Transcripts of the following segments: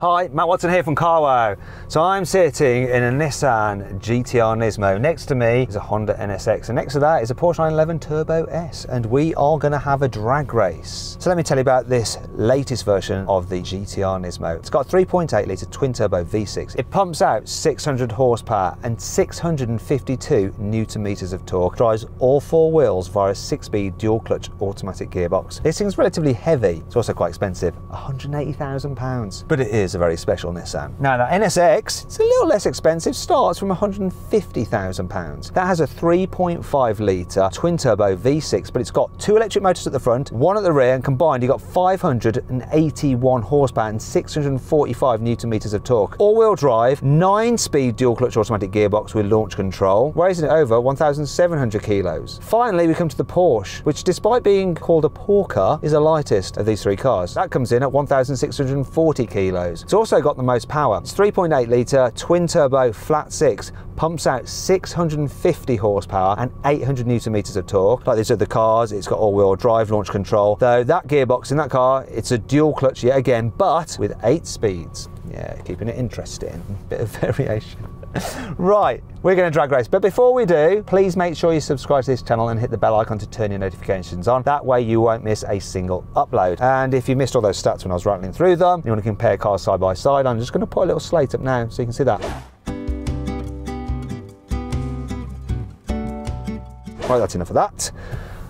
Hi, Matt Watson here from CarWow. So I'm sitting in a Nissan GT-R Nismo. Next to me is a Honda NSX, and next to that is a Porsche 911 Turbo S, and we are going to have a drag race. So let me tell you about this latest version of the GT-R Nismo. It's got a 3.8 litre twin-turbo V6. It pumps out 600 horsepower and 652 newton-meters of torque. Drives all four wheels via a 6-speed dual-clutch automatic gearbox. This thing's relatively heavy. It's also quite expensive, £180,000, but it is a very special Nissan. Now that NSX, it's a little less expensive, starts from £150,000. That has a 3.5 litre twin turbo V6, but it's got two electric motors at the front, one at the rear, and combined you've got 581 horsepower and 645 newton meters of torque. All-wheel drive, 9-speed dual clutch automatic gearbox with launch control, raising it over 1,700 kilos. Finally, we come to the Porsche, which despite being called a porker, is the lightest of these three cars. That comes in at 1,640 kilos. It's also got the most power. It's 3.8 litre twin turbo flat 6, pumps out 650 horsepower and 800 newton meters of torque. Like these other cars, it's got all-wheel drive, launch control. Though that gearbox in that car, it's a dual clutch yet again, but with 8 speeds. Yeah, keeping it interesting. Bit of variation. Right, we're going to drag race, but before we do, please make sure you subscribe to this channel and hit the bell icon to turn your notifications on. That way you won't miss a single upload. And if you missed all those stats when I was rattling through them, you want to compare cars side by side, I'm just going to put a little slate up now so you can see that. Right, that's enough of that.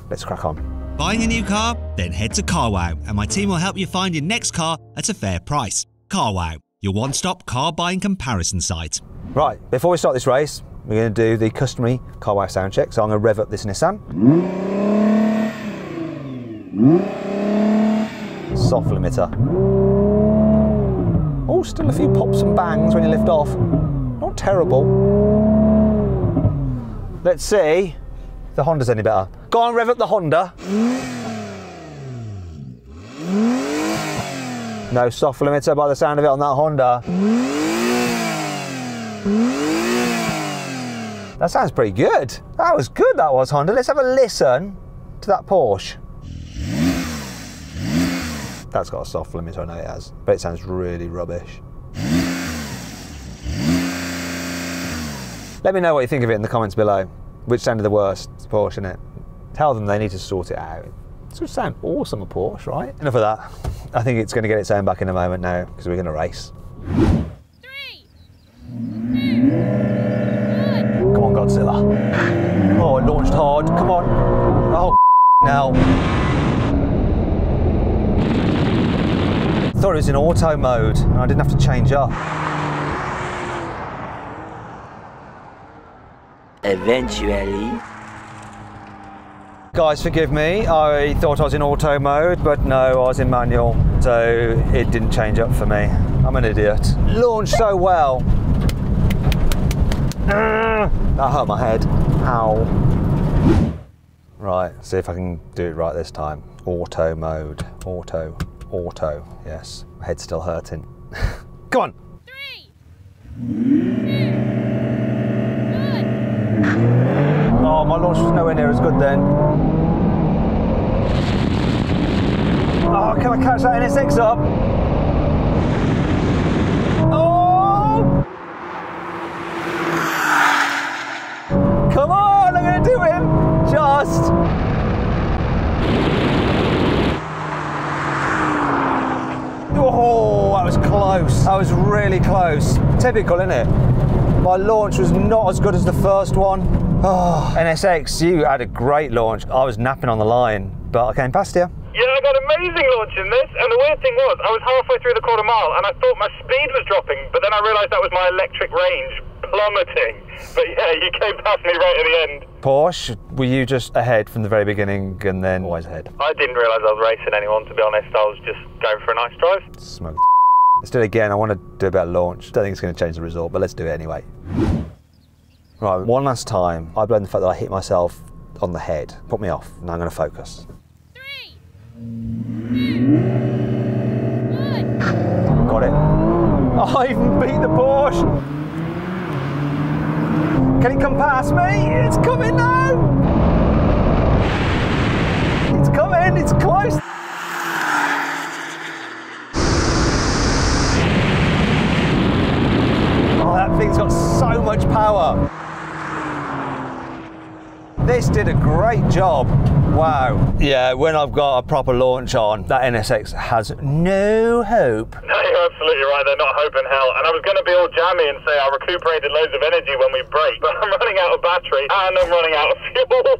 Let's crack on. Buying a new car? Then head to CarWow and my team will help you find your next car at a fair price. CarWow, your one-stop car buying comparison site. Right, before we start this race, we're going to do the customary CarWow sound check. So I'm going to rev up this Nissan. Soft limiter. Oh, still a few pops and bangs when you lift off. Not terrible. Let's see if the Honda's any better. Go on, rev up the Honda. No soft limiter by the sound of it on that Honda. That sounds pretty good. That was good, that was, Honda. Let's have a listen to that Porsche. That's got a soft limiter, I know it has, but it sounds really rubbish. Let me know what you think of it in the comments below. Which sounded the worst? It's Porsche, innit? Tell them they need to sort it out. It would sound awesome, a Porsche, right? Enough of that. I think it's going to get its own back in a moment now, because we're going to race. 3, 2, 1. Come on, Godzilla. Oh, it launched hard. Come on. Oh, now. I thought it was in auto mode, and I didn't have to change up. Eventually. Guys, forgive me. I thought I was in auto mode, but no, I was in manual, so it didn't change up for me. I'm an idiot. Launched so well. That hurt my head. Ow. Right, see if I can do it right this time. Auto mode. Auto. Yes, my head's still hurting. Come on. 3, 2, 1. Oh, my launch was nowhere near as good then. Oh, can I catch that NSX up? Oh! Come on, I'm going to do it! Just! Oh, that was close. That was really close. Typical, innit? My launch was not as good as the first one. Oh, NSX, you had a great launch. I was napping on the line, but I came past you. Yeah, I got amazing launch in this, and the weird thing was, I was halfway through the quarter mile, and I thought my speed was dropping, but then I realised that was my electric range plummeting. But yeah, you came past me right at the end. Porsche, were you just ahead from the very beginning and then always ahead? I didn't realise I was racing anyone, to be honest. I was just going for a nice drive. Smoke. Let's do it again. I want to do a better launch. Don't think it's going to change the result, but let's do it anyway. Right, one last time. I blame the fact that I hit myself on the head. Put me off. Now I'm going to focus. 3, 2, 1. Got it. Oh, I even beat the Porsche. Can it come past me? It's coming now. It's coming. It's close. thing's got so much power. This did a great job. Wow. Yeah, when I've got a proper launch on, that NSX has no hope. No, you're absolutely right. They're not hope in hell. And I was going to be all jammy and say I recuperated loads of energy when we brake, but I'm running out of battery and I'm running out of fuel.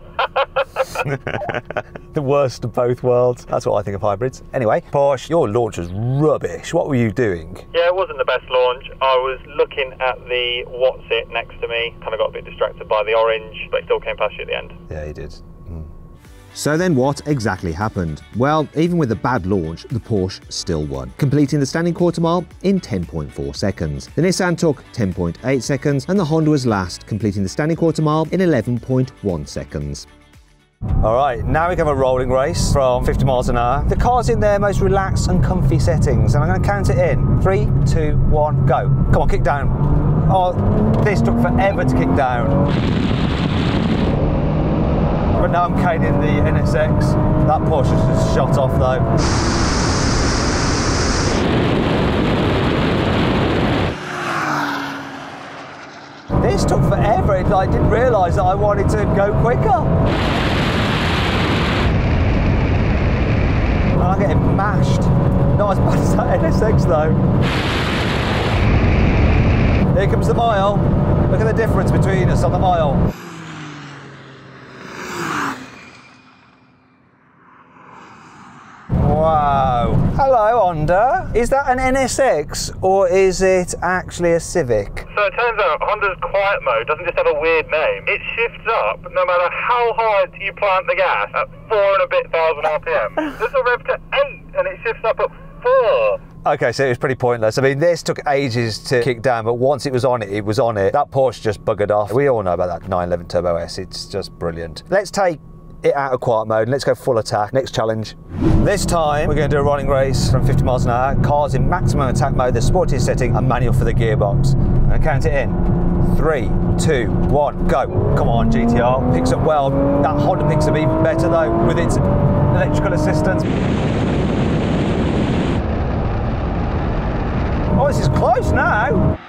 The worst of both worlds. That's what I think of hybrids. Anyway, Porsche, your launch was rubbish. What were you doing? Yeah, it wasn't the best launch. I was looking at the What's It next to me. Kind of got a bit distracted by the orange, but it still came past you at the end. Yeah, he did. So then what exactly happened? Well, even with a bad launch, the Porsche still won, completing the standing quarter mile in 10.4 seconds. The Nissan took 10.8 seconds and the Honda was last, completing the standing quarter mile in 11.1 seconds. All right, now we have a rolling race from 50 miles an hour. The car's in their most relaxed and comfy settings, and I'm going to count it in. 3, 2, 1, go. Come on, kick down. Oh, this took forever to kick down. But now I'm caning the NSX. That Porsche just shot off though. This took forever. I didn't realise that I wanted to go quicker. And I'm getting mashed. Not as bad as that NSX though. Here comes the mile. Look at the difference between us on the mile. Wow. Hello, Honda. Is that an NSX or is it actually a Civic? So it turns out Honda's quiet mode doesn't just have a weird name. It shifts up no matter how hard you plant the gas at 4 and a bit thousand RPM. This will rev to 8 and it shifts up at 4. Okay, so it was pretty pointless. I mean, this took ages to kick down, but once it was on it, it was on it. That Porsche just buggered off. We all know about that 911 Turbo S. It's just brilliant. Let's take it out of quiet mode and let's go full attack. Next challenge. This time we're going to do a rolling race from 50 miles an hour. Cars in maximum attack mode, the sportiest setting, and manual for the gearbox. I'm going to count it in. 3, 2, 1, go. Come on, GTR. Picks up well. That Honda picks up even better though with its electrical assistance. Oh, this is close now.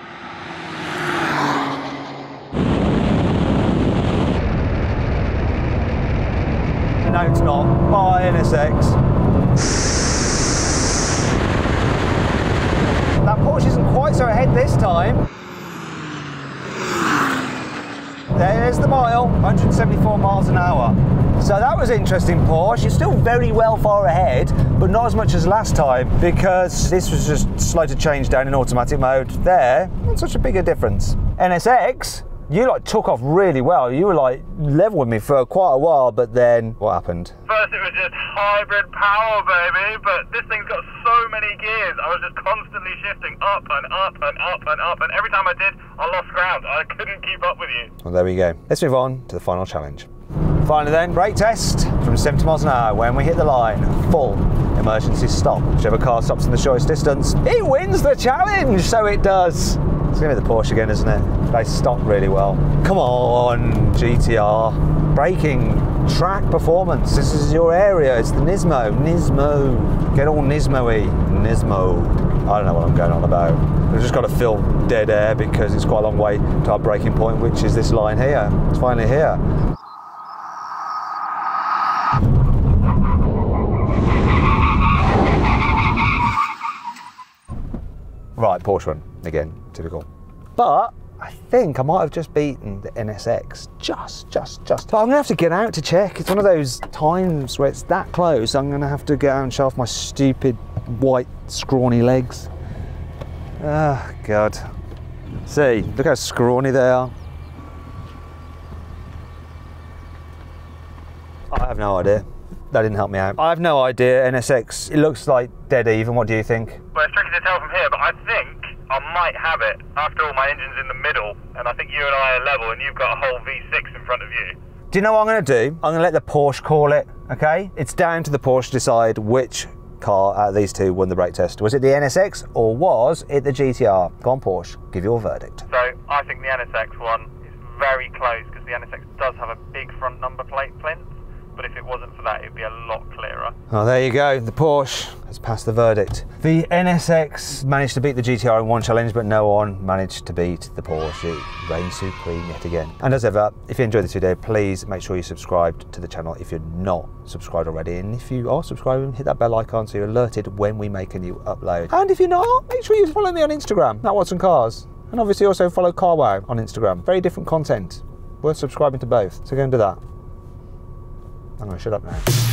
No, it's not. Bye, NSX. That Porsche isn't quite so ahead this time. There's the mile, 174 miles an hour. So that was interesting, Porsche. You're still very well far ahead, but not as much as last time because this was just slow to change down in automatic mode. There, not such a bigger difference. NSX, you took off really well. You were level with me for quite a while, but then what happened? First it was just hybrid power, baby, but this thing's got so many gears. I was just constantly shifting up and up and up and up, and every time I did, I lost ground. I couldn't keep up with you. Well, there we go. Let's move on to the final challenge. Finally then, brake test from 70 miles an hour. When we hit the line, full emergency stop. Whichever car stops in the shortest distance, it wins the challenge, so it does. It's going to be the Porsche again, isn't it? They stopped really well. Come on, GTR. Braking, track performance. This is your area. It's the Nismo. Nismo. Get all Nismo-y. Nismo. I don't know what I'm going on about. We've just got to fill dead air because it's quite a long way to our braking point, which is this line here. It's finally here. Right, Porsche one again, typical. But I think I might have just beaten the NSX, just. But I'm gonna have to get out to check. It's one of those times where it's that close. I'm gonna have to get out and show off my stupid white scrawny legs. Oh God. See, look how scrawny they are. I have no idea. That didn't help me out. I have no idea, NSX. It looks like dead even. What do you think? Well, it's tricky to tell from here, but I think I might have it. After all, my engine's in the middle, and I think you and I are level, and you've got a whole V6 in front of you. Do you know what I'm going to do? I'm going to let the Porsche call it, okay? It's down to the Porsche to decide which car out of these two won the brake test. Was it the NSX or was it the GTR? Go on, Porsche, give your verdict. So I think the NSX one is very close because the NSX does have a big front number plate plinth, but if it wasn't for that, it'd be a lot clearer. Oh, there you go. The Porsche has passed the verdict. The NSX managed to beat the GTR in one challenge, but no one managed to beat the Porsche. It reigns supreme yet again. And as ever, if you enjoyed this video, please make sure you subscribe to the channel if you're not subscribed already. And if you are subscribed, hit that bell icon so you're alerted when we make a new upload. And if you're not, make sure you follow me on Instagram, @WatsonCars. And obviously also follow CarWow on Instagram. Very different content. Worth subscribing to both. So go and do that. I'm going to shut up now.